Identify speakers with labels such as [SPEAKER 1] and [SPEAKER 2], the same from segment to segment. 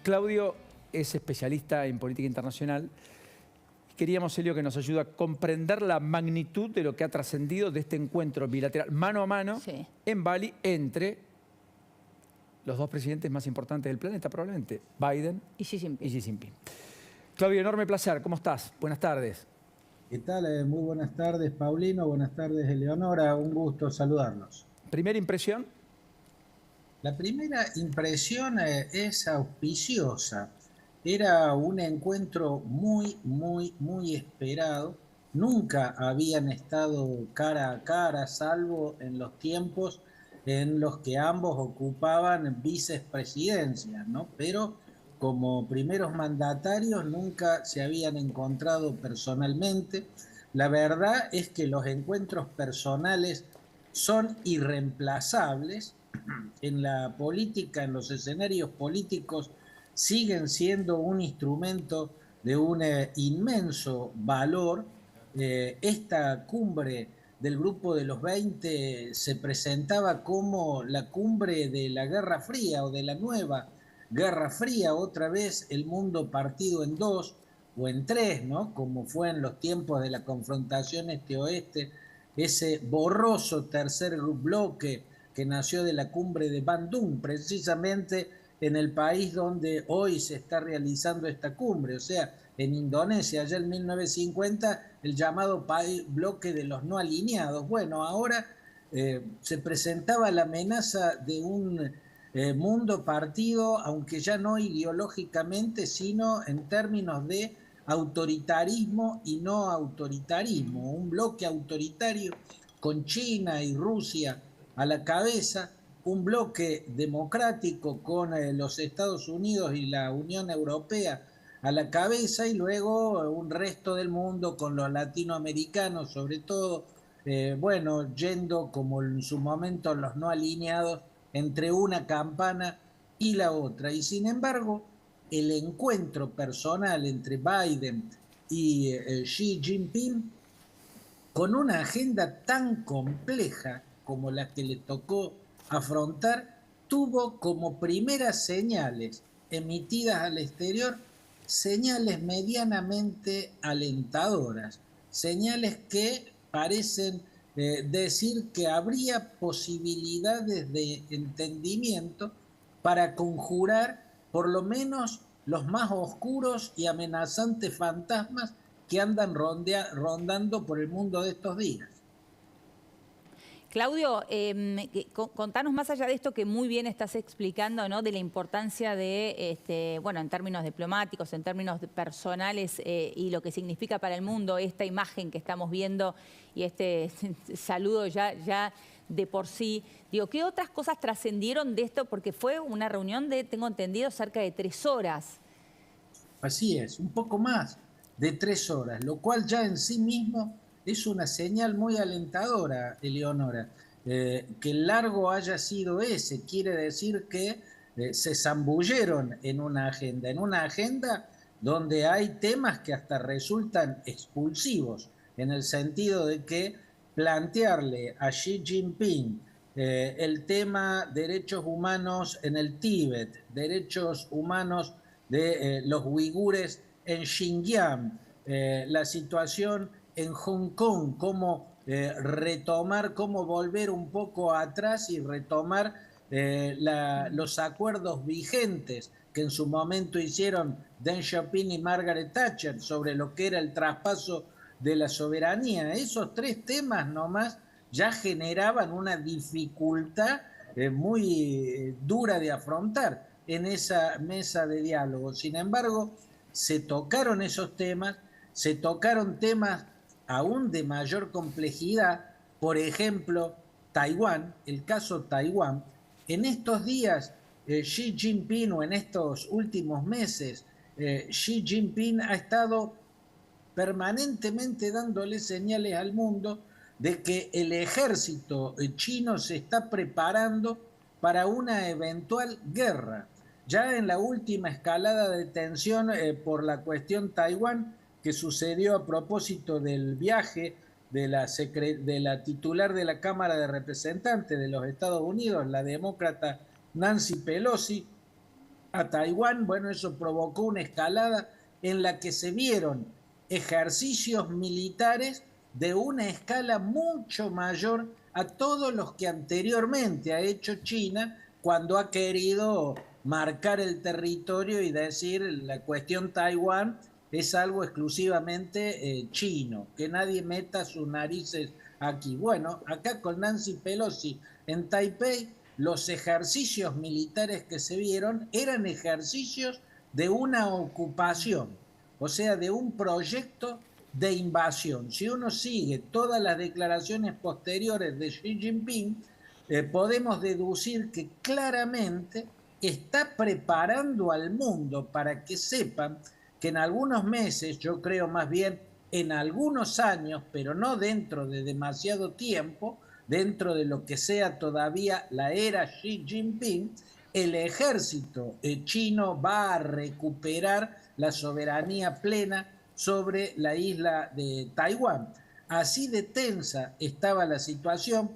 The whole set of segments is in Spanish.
[SPEAKER 1] Claudio es especialista en política internacional. Queríamos, Elio, que nos ayude a comprender la magnitud de lo que ha trascendido de este encuentro bilateral, mano a mano, en Bali, entre los dos presidentes más importantes del planeta, probablemente, Biden y Xi Jinping. Claudio, enorme placer. ¿Cómo estás? Buenas tardes.
[SPEAKER 2] ¿Qué tal? Muy buenas tardes, Paulino. Buenas tardes, Eleonora. Un gusto saludarlos.
[SPEAKER 1] ¿Primera impresión?
[SPEAKER 2] La primera impresión es auspiciosa. Era un encuentro muy esperado. Nunca habían estado cara a cara, salvo en los tiempos en los que ambos ocupaban vicepresidencias, ¿no? Pero como primeros mandatarios nunca se habían encontrado personalmente. La verdad es que los encuentros personales son irreemplazables en la política, en los escenarios políticos, siguen siendo un instrumento de un inmenso valor. Esta cumbre del Grupo de los 20 se presentaba como la cumbre de la Guerra Fría o de la nueva Guerra Fría, otra vez el mundo partido en dos o en tres, ¿no? Como fue en los tiempos de la confrontación este-oeste, ese borroso tercer bloque que nació de la cumbre de Bandung, precisamente en el país donde hoy se está realizando esta cumbre, o sea, en Indonesia, allá en 1950, el llamado bloque de los no alineados. Bueno, ahora se presentaba la amenaza de un mundo partido, aunque ya no ideológicamente, sino en términos de autoritarismo y no autoritarismo, un bloque autoritario con China y Rusia a la cabeza, un bloque democrático con los Estados Unidos y la Unión Europea a la cabeza, y luego un resto del mundo con los latinoamericanos sobre todo, bueno, yendo como en su momento los no alineados entre una campana y la otra. Y sin embargo, el encuentro personal entre Biden y Xi Jinping, con una agenda tan compleja como la que le tocó afrontar, tuvo como primeras señales emitidas al exterior señales medianamente alentadoras, señales que parecen decir que habría posibilidades de entendimiento para conjurar por lo menos los más oscuros y amenazantes fantasmas que andan rondando por el mundo de estos días.
[SPEAKER 3] Claudio, contanos más allá de esto que muy bien estás explicando, ¿no? De la importancia de, bueno, en términos diplomáticos, en términos personales y lo que significa para el mundo esta imagen que estamos viendo y este saludo ya de por sí. Digo, ¿qué otras cosas trascendieron de esto? Porque fue una reunión de, tengo entendido, cerca de 3 horas.
[SPEAKER 2] Así es, un poco más de 3 horas, lo cual ya en sí mismo es una señal muy alentadora, Eleonora. Que el largo haya sido ese, quiere decir que se zambulleron en una agenda donde hay temas que hasta resultan expulsivos, en el sentido de que plantearle a Xi Jinping el tema derechos humanos en el Tíbet, derechos humanos de los uigures en Xinjiang, la situación en Hong Kong, cómo retomar, cómo volver un poco atrás y retomar los acuerdos vigentes que en su momento hicieron Deng Xiaoping y Margaret Thatcher sobre lo que era el traspaso de la soberanía. Esos 3 temas nomás ya generaban una dificultad muy dura de afrontar en esa mesa de diálogo. Sin embargo, se tocaron esos temas, se tocaron temas aún de mayor complejidad, por ejemplo, Taiwán, el caso Taiwán. En estos días, Xi Jinping, o en estos últimos meses, Xi Jinping ha estado permanentemente dándole señales al mundo de que el ejército chino se está preparando para una eventual guerra. Ya en la última escalada de tensión por la cuestión Taiwán, que sucedió a propósito del viaje de la titular de la Cámara de Representantes de los Estados Unidos, la demócrata Nancy Pelosi, a Taiwán. Bueno, eso provocó una escalada en la que se vieron ejercicios militares de una escala mucho mayor a todos los que anteriormente ha hecho China cuando ha querido marcar el territorio y decir la cuestión Taiwán es algo exclusivamente chino, que nadie meta sus narices aquí. Bueno, acá con Nancy Pelosi en Taipei, los ejercicios militares que se vieron eran ejercicios de una ocupación, o sea, de un proyecto de invasión. Si uno sigue todas las declaraciones posteriores de Xi Jinping, podemos deducir que claramente está preparando al mundo para que sepan que en algunos meses, yo creo más bien en algunos años, pero no dentro de demasiado tiempo, dentro de lo que sea todavía la era Xi Jinping, el ejército chino va a recuperar la soberanía plena sobre la isla de Taiwán. Así de tensa estaba la situación.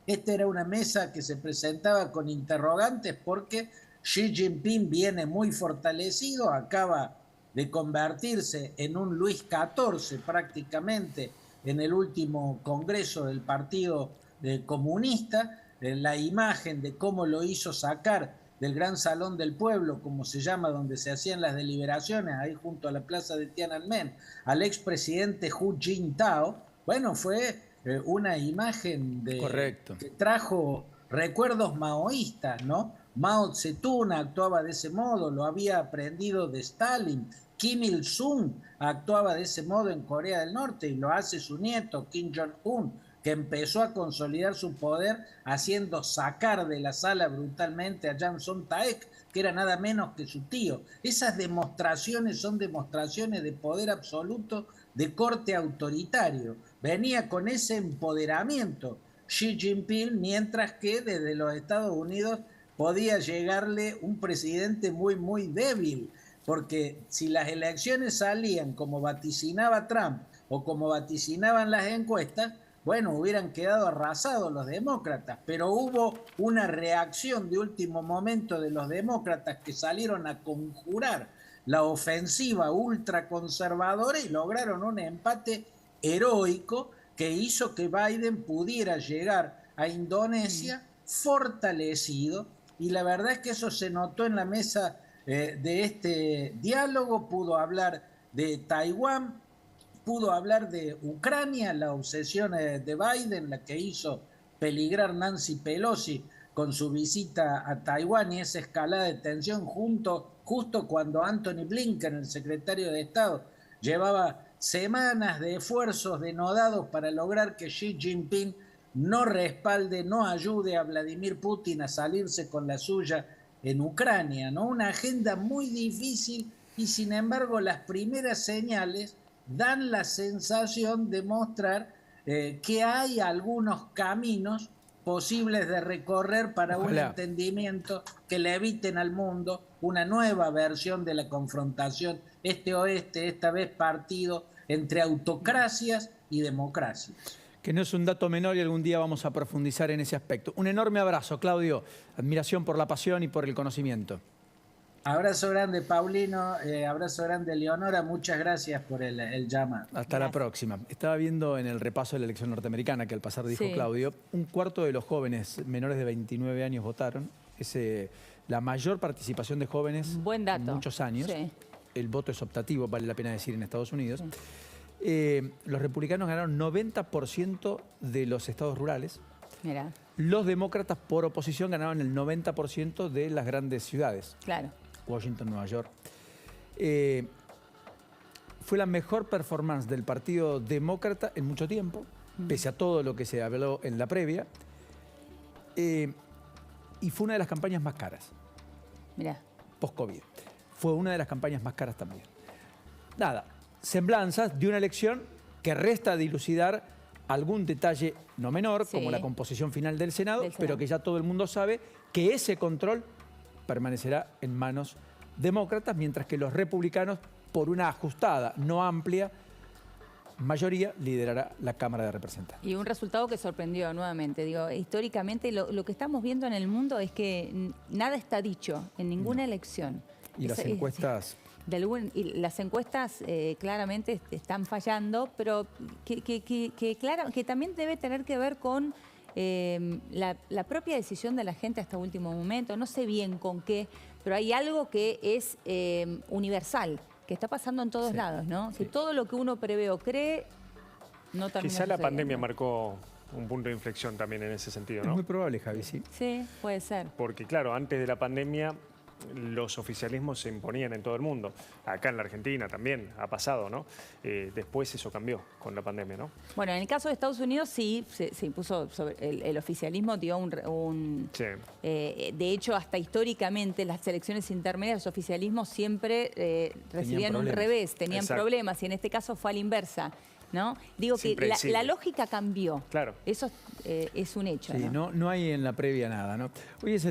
[SPEAKER 2] Esta era una mesa que se presentaba con interrogantes porque Xi Jinping viene muy fortalecido, acaba de convertirse en un Luis XIV prácticamente en el último congreso del Partido Comunista. La imagen de cómo lo hizo sacar del Gran Salón del Pueblo, como se llama, donde se hacían las deliberaciones, ahí junto a la plaza de Tiananmen, al expresidente Hu Jintao, bueno, fue una imagen que trajo recuerdos maoístas, ¿no? Mao Zedong actuaba de ese modo, lo había aprendido de Stalin. Kim Il-sung actuaba de ese modo en Corea del Norte y lo hace su nieto Kim Jong-un, que empezó a consolidar su poder haciendo sacar de la sala brutalmente a Jang Song-taek, que era nada menos que su tío. Esas demostraciones son demostraciones de poder absoluto de corte autoritario. Venía con ese empoderamiento Xi Jinping, mientras que desde los Estados Unidos podía llegarle un presidente muy, muy débil, porque si las elecciones salían como vaticinaba Trump o como vaticinaban las encuestas, bueno, hubieran quedado arrasados los demócratas, pero hubo una reacción de último momento de los demócratas que salieron a conjurar la ofensiva ultraconservadora y lograron un empate heroico que hizo que Biden pudiera llegar a Indonesia fortalecido, y la verdad es que eso se notó en la mesa de este diálogo. Pudo hablar de Taiwán, pudo hablar de Ucrania, la obsesión de Biden, la que hizo peligrar Nancy Pelosi con su visita a Taiwán y esa escalada de tensión justo cuando Anthony Blinken, el secretario de Estado, llevaba semanas de esfuerzos denodados para lograr que Xi Jinping no respalde, no ayude a Vladimir Putin a salirse con la suya en Ucrania, ¿no? Una agenda muy difícil y sin embargo las primeras señales dan la sensación de mostrar que hay algunos caminos posibles de recorrer para un entendimiento que le eviten al mundo una nueva versión de la confrontación este-oeste, esta vez partido entre autocracias y democracias.
[SPEAKER 1] Que no es un dato menor y algún día vamos a profundizar en ese aspecto. Un enorme abrazo, Claudio. Admiración por la pasión y por el conocimiento.
[SPEAKER 2] Abrazo grande, Paulino. Abrazo grande, Leonora. Muchas gracias por el llamado.
[SPEAKER 1] Hasta la próxima. Estaba viendo en el repaso de la elección norteamericana, que al pasar dijo Claudio, un cuarto de los jóvenes menores de 29 años votaron. Es la mayor participación de jóvenes en muchos años. Sí. El voto es optativo, vale la pena decir, en Estados Unidos. Sí. Los republicanos ganaron 90% de los estados rurales.
[SPEAKER 3] Mira.
[SPEAKER 1] Los demócratas, por oposición, ganaron el 90% de las grandes ciudades.
[SPEAKER 3] Claro.
[SPEAKER 1] Washington, Nueva York. Fue la mejor performance del Partido Demócrata en mucho tiempo, pese a todo lo que se habló en la previa. Y fue una de las campañas más caras.
[SPEAKER 3] Mirá.
[SPEAKER 1] Post-COVID. Fue una de las campañas más caras también. Nada, semblanzas de una elección que resta dilucidar algún detalle no menor, como la composición final del Senado, pero que ya todo el mundo sabe que ese control permanecerá en manos demócratas, mientras que los republicanos, por una ajustada, no amplia, mayoría liderará la Cámara de Representantes.
[SPEAKER 3] Y un resultado que sorprendió nuevamente. Digo, históricamente lo que estamos viendo en el mundo es que nada está dicho en ninguna elección.
[SPEAKER 1] Y las encuestas...
[SPEAKER 3] las encuestas claramente están fallando, pero que también debe tener que ver con la propia decisión de la gente hasta último momento. No sé bien con qué, pero hay algo que es universal, que está pasando en todos lados, ¿no?
[SPEAKER 1] Sí.
[SPEAKER 3] Que todo lo que uno prevé o cree no termina
[SPEAKER 4] Quizá la
[SPEAKER 3] sucediendo.
[SPEAKER 4] pandemia marcó un punto de inflexión también en ese sentido, ¿no?
[SPEAKER 1] Es muy probable, Javi, sí.
[SPEAKER 3] Sí, puede ser.
[SPEAKER 4] Porque claro, antes de la pandemia los oficialismos se imponían en todo el mundo. Acá en la Argentina también ha pasado, ¿no? Después eso cambió con la pandemia, ¿no?
[SPEAKER 3] Bueno, en el caso de Estados Unidos sí se impuso sobre el oficialismo, dio
[SPEAKER 4] Sí.
[SPEAKER 3] de hecho, hasta históricamente las elecciones intermedias, los oficialismos siempre recibían un revés, tenían
[SPEAKER 4] Exacto.
[SPEAKER 3] problemas, y en este caso fue a la inversa, ¿no? Digo que la lógica cambió.
[SPEAKER 4] Claro.
[SPEAKER 3] Eso es un hecho,
[SPEAKER 1] Sí,
[SPEAKER 3] ¿no?
[SPEAKER 1] no hay en la previa nada, ¿no? Hoy es